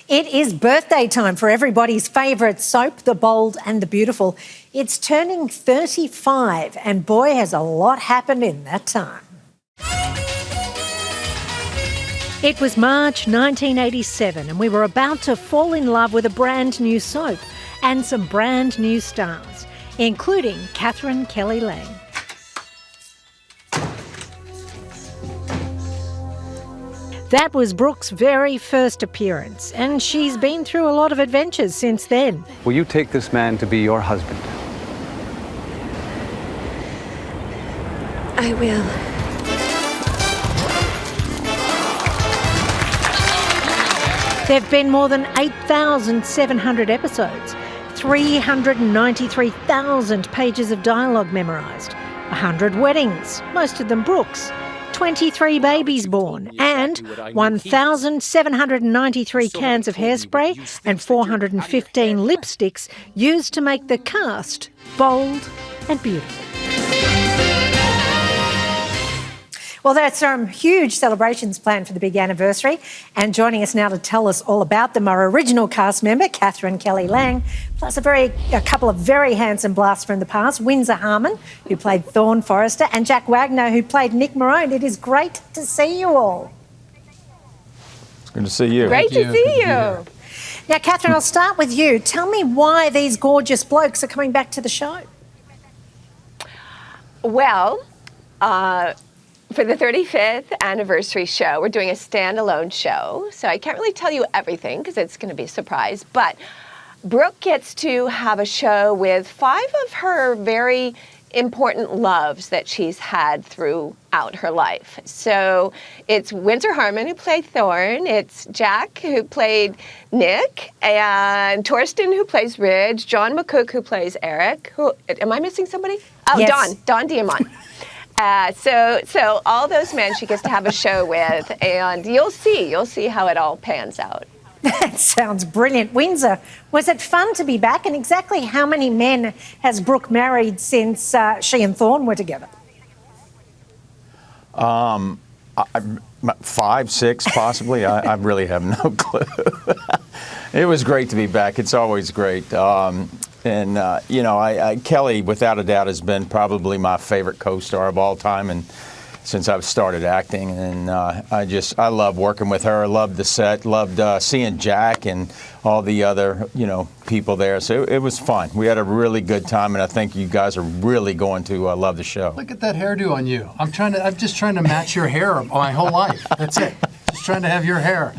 It is birthday time for everybody's favourite soap, The Bold and the Beautiful. It's turning 35 and boy has a lot happened in that time. It was March 1987 and we were about to fall in love with a brand new soap and some brand new stars, including Katherine Kelly Lang. That was Brooke's very first appearance, and she's been through a lot of adventures since then. Will you take this man to be your husband? I will. There have been more than 8,700 episodes, 393,000 pages of dialogue memorised, 100 weddings, most of them Brooke's, 23 babies born, and 1,793 cans of hairspray and 415 lipsticks used to make the cast bold and beautiful. Well, there's some huge celebrations planned for the big anniversary, and joining us now to tell us all about them are original cast member Katherine Kelly Lang, plus a couple of very handsome blasts from the past, Winsor Harmon, who played Thorne Forrester, and Jack Wagner, who played Nick Morone. It is great to see you all. It's good to see you. Great to see you. Now, Katherine, I'll start with you. Tell me why these gorgeous blokes are coming back to the show. Well, for the 35th anniversary show, we're doing a standalone show, so I can't really tell you everything because it's going to be a surprise, but Brooke gets to have a show with 5 of her very important loves that she's had throughout her life. So it's Winsor Harmon, who played Thorne, it's Jack, who played Nick, and Torsten, who plays Ridge, John McCook, who plays Eric. Am I missing somebody? Oh, yes. Don Diamont. So all those men she gets to have a show with, and you'll see how it all pans out. That sounds brilliant. Winsor, was it fun to be back? And exactly how many men has Brooke married since she and Thorne were together? 5, 6 possibly. I really have no clue. It was great to be back. It's always great. Kelly, without a doubt, has been probably my favorite co-star of all time, and since I've started acting, and I love working with her. I loved the set, loved seeing Jack and all the other people there. So it was fun. We had a really good time, and I think you guys are really going to love the show. Look at that hairdo on you. I'm just trying to match your hair my whole life. That's it. Just trying to have your hair.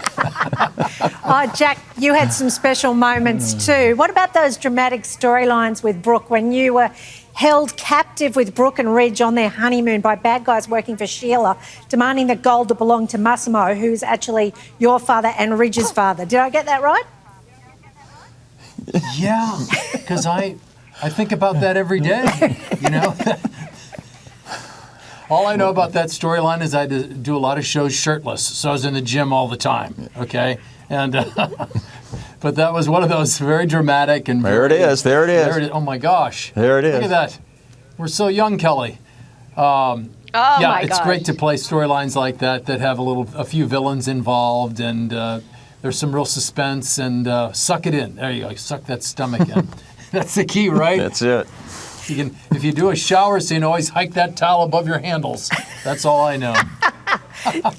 Oh, Jack, you had some special moments too. What about those dramatic storylines with Brooke when you were held captive with Brooke and Ridge on their honeymoon by bad guys working for Sheila, demanding the gold that belonged to Massimo, who's actually your father and Ridge's father? Did I get that right? Yeah, because I think about that every day, All I know about that storyline is I do a lot of shows shirtless, so I was in the gym all the time, okay? And but that was one of those very dramatic and there it is. Oh my gosh. There it is. Look at that. We're so young, Kelly. It's great to play storylines like that have a few villains involved, and there's some real suspense, and suck it in. There you go. Suck that stomach in. That's the key, right? That's it. If you do a shower scene, always hike that towel above your handles. That's all I know.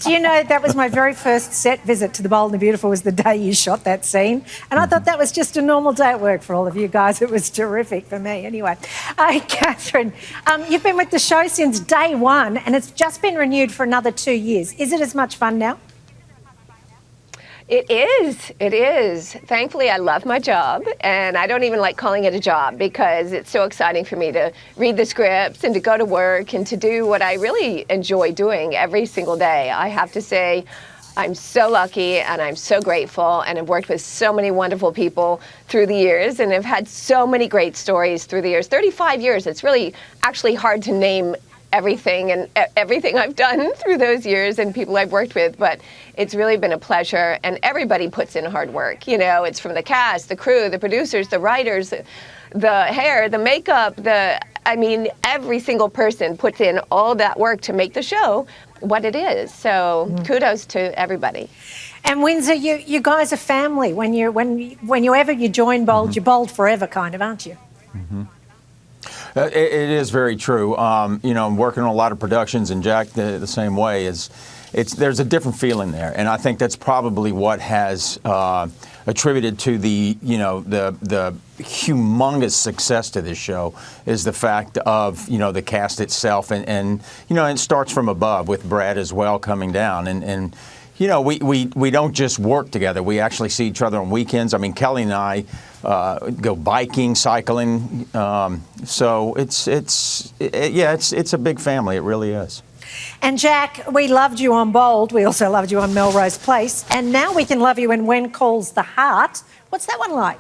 Do you know that was my very first set visit to The Bold and the Beautiful was the day you shot that scene? And I thought that was just a normal day at work for all of you guys. It was terrific for me anyway. Katherine, you've been with the show since day one and it's just been renewed for another 2 years. Is it as much fun now? It is. Thankfully, I love my job, and I don't even like calling it a job because it's so exciting for me to read the scripts and to go to work and to do what I really enjoy doing every single day. I have to say, I'm so lucky and I'm so grateful, and I've worked with so many wonderful people through the years, and I've had so many great stories through the years. 35 years, it's really actually hard to name everything I've done through those years and people I've worked with, but it's really been a pleasure, and everybody puts in hard work. It's from the cast, the crew, the producers, the writers, the hair, the makeup, every single person puts in all that work to make the show what it is. So kudos to everybody. And Winsor, you guys are family. Whenever you join Bold, you're Bold forever, kind of, aren't you? Mm-hmm. It is very true. I'm working on a lot of productions, and Jack the same way. There's a different feeling there, and I think that's probably what has attributed to the humongous success to this show is the fact of the cast itself, and it starts from above with Brad as well coming down, and we don't just work together. We actually see each other on weekends. I mean, Kelly and I go biking, cycling. So it's a big family. It really is. And Jack, we loved you on Bold. We also loved you on Melrose Place. And now we can love you in When Calls the Heart. What's that one like?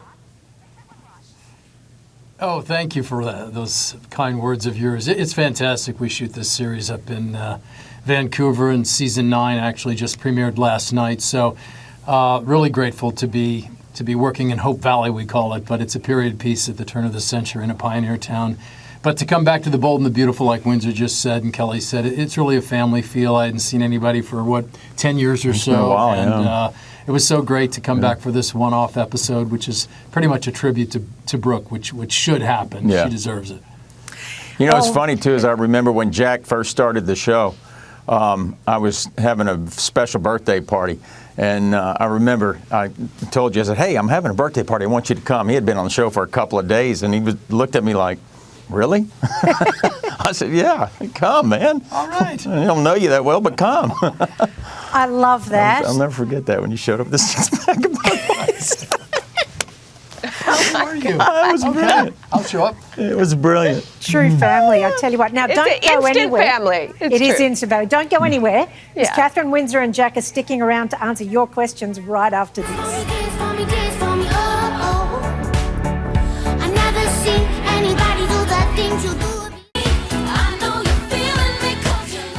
Oh, thank you for those kind words of yours. It's fantastic. We shoot this series up in Vancouver, and season 9 actually just premiered last night. So really grateful to be working in Hope Valley, we call it, but it's a period piece at the turn of the century in a pioneer town. But to come back to the Bold and the Beautiful, like Winsor just said and Kelly said, it's really a family feel. I hadn't seen anybody for, 10 years or so. It's been a while, it was so great to come back for this one-off episode, which is pretty much a tribute to Brooke, which should happen. Yeah. She deserves it. It's funny, too, is I remember when Jack first started the show, I was having a special birthday party. And I remember I told you, I said, hey, I'm having a birthday party. I want you to come. He had been on the show for a couple of days, and he looked at me like, really? I said, yeah, come, man. All right. I don't know you that well, but come. I love that. I'll never forget that when you showed up with the six-pack of boys. How are you? It was brilliant. I'll show up. It was brilliant. True family, I tell you what. Now, it's don't go instant anywhere. Family. It is instant family. Don't go anywhere. Because Yeah. Katherine, Winsor and Jack are sticking around to answer your questions right after this.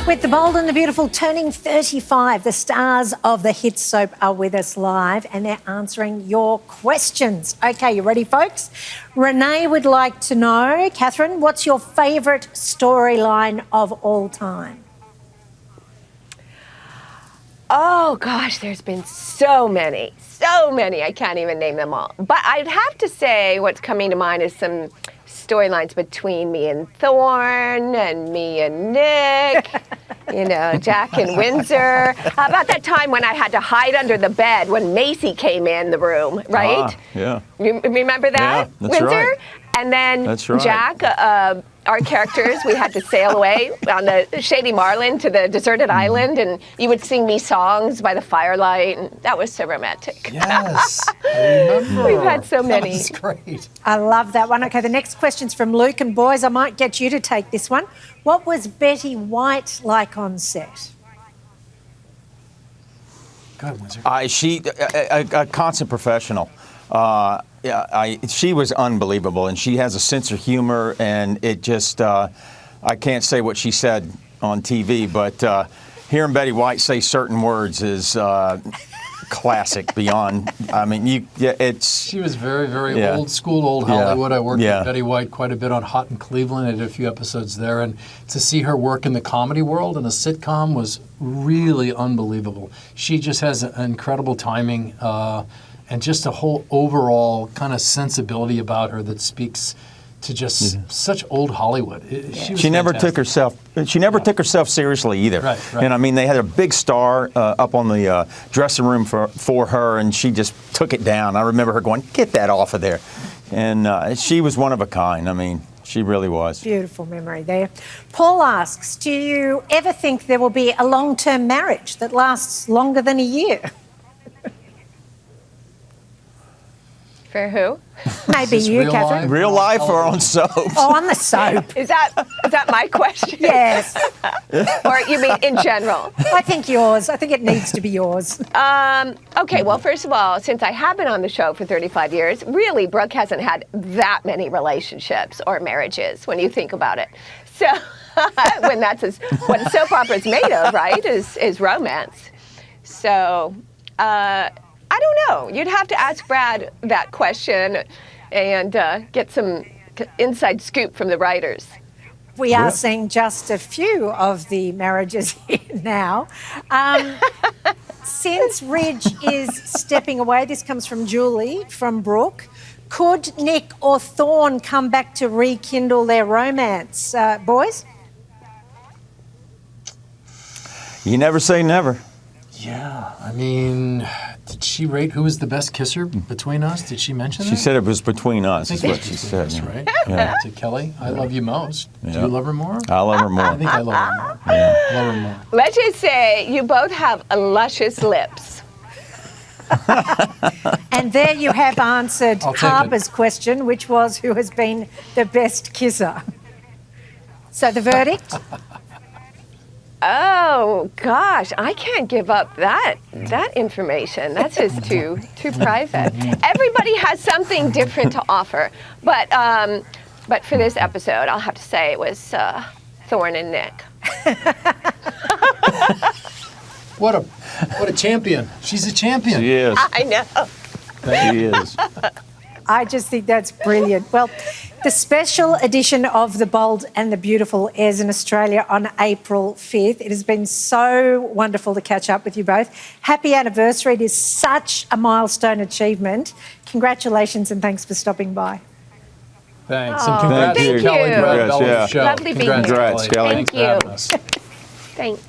With the Bold and the Beautiful turning 35, the stars of the hit soap are with us live and they're answering your questions. Okay, you ready, folks? Renee would like to know, Katherine, what's your favourite storyline of all time? Oh, gosh, there's been so many. I can't even name them all. But I'd have to say what's coming to mind is some storylines between me and Thorne and me and Nick, Jack and Winsor. How about that time when I had to hide under the bed when Macy came in the room, right? Yeah. You remember that, Yeah, that's Winsor? right. And then That's right. Jack, our characters, we had to sail away on the Shady Marlin to the deserted island, and you would sing me songs by the firelight, and that was so romantic. Yes, I remember. We've had so many. That's great. I love that one. Okay, the next question's from Luke, and boys, I might get you to take this one. What was Betty White like on set? Go ahead, Winsor. She a constant professional. She was unbelievable, and she has a sense of humor, and it just, I can't say what she said on TV, but hearing Betty White say certain words is classic beyond, She was very, very old school, old Hollywood. I worked with Betty White quite a bit on Hot in Cleveland. I did a few episodes there, and to see her work in the comedy world in a sitcom was really unbelievable. She just has an incredible timing, and just a whole overall kind of sensibility about her that speaks to just such old Hollywood. She never took herself seriously either. Right. And they had a big star up on the dressing room for her, and she just took it down. I remember her going, "Get that off of there." And she was one of a kind. She really was. Beautiful memory there. Paul asks, do you ever think there will be a long-term marriage that lasts longer than a year? For who? Maybe you, real Katherine. life? Real life or on soap? Oh, on the soap. Is that my question? Yes. Or you mean in general? I think yours. I think it needs to be yours. Okay, well, first of all, since I have been on the show for 35 years, really, Brooke hasn't had that many relationships or marriages when you think about it. So, when that's what a soap opera is made of, right, is romance. So, I don't know. You'd have to ask Brad that question and get some inside scoop from the writers. We are seeing just a few of the marriages here now. since Ridge is stepping away, this comes from Julie, from Brooke, could Nick or Thorne come back to rekindle their romance? Boys? You never say never. Yeah, I mean, did she rate who was the best kisser between us? Did she mention that? She said it was between us, I is think what it she was said. between us, right? Yeah. To Kelly, I love you most. Do Yeah. you love her more? I love her more. I think I love her more. Yeah. Love her more. Let's just say you both have luscious lips. And there you have answered I'll take Harper's question, which was who has been the best kisser. So the verdict? Oh gosh, I can't give up that information. That's just too private. Everybody has something different to offer, but for this episode, I'll have to say it was Thorne and Nick. What a champion. She's a champion. She is. I know. She is. I just think that's brilliant. Well, the special edition of The Bold and the Beautiful airs in Australia on April 5th. It has been so wonderful to catch up with you both. Happy anniversary. It is such a milestone achievement. Congratulations and thanks for stopping by. Thanks. Oh, And congrats thank to Kelly you. Brad Bell Yeah. of the show. Lovely being here. Congrats, Kelly. Thank Thanks for having you. us. Thanks.